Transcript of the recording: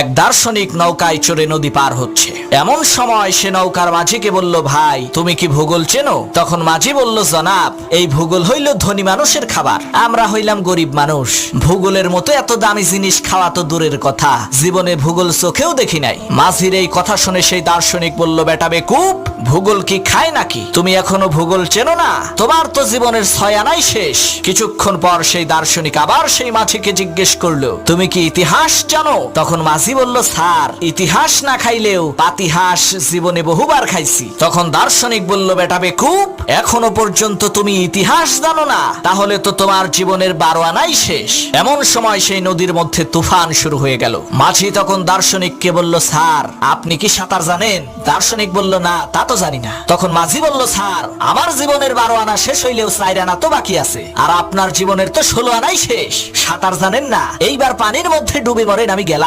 এক দার্শনিক নৌকায় চড়ে নদী পার হচ্ছে। এমন সময় সে নৌকার মাঝিকে বলল, ভাই তুমি কি ভূগোল চেনো? তখন মাঝি বলল, জনাব, এই ভূগোল হইল ধনী মানুষের খাবার, আমরা হইলাম গরিব মানুষ। ভূগোলের মতো এত দামি জিনিস খাওয়া তো দূরের কথা, জীবনে ভূগোল চোখেও দেখি নাই। মাঝির এই কথা শুনে সেই দার্শনিক বলল, বেটা বেকুব, ভূগোল কি খায় নাকি? তুমি এখনো ভূগোল চেনো না? তোমার তো জীবনের 6 আনাই শেষ। কিছুক্ষণ পর সেই দার্শনিক আবার সেই মাঝিকে জিজ্ঞেস করলো, তুমি কি ইতিহাস জানো? তখন মাঝি বলল, স্যার, ইতিহাস না খাইলেও পাতিহাস জীবনে বহুবার খাইছি। তখন দার্শনিক বলল, বেটা বেকুব, এখনো পর্যন্ত তুমি ইতিহাস জানো না? তাহলে তো তোমার জীবনের 12 আনাই শেষ। এমন সময় সেই নদীর মধ্যে তুফান শুরু হয়ে গেল। মাঝি তখন দার্শনিককে বলল, স্যার, আপনি কি সাঁতার জানেন? দার্শনিক বলল, না, তা তো জানি না। তখন মাঝি বলল, স্যার, আমার জীবনের 12 আনা শেষ হইলেও 4 আনা তো বাকি আছে, আর আপনার জীবনের তো 16 আনাই শেষ। সাঁতার জানেন না? এইবার পানির মধ্যে ডুবে মরেন, আমি গেলাম।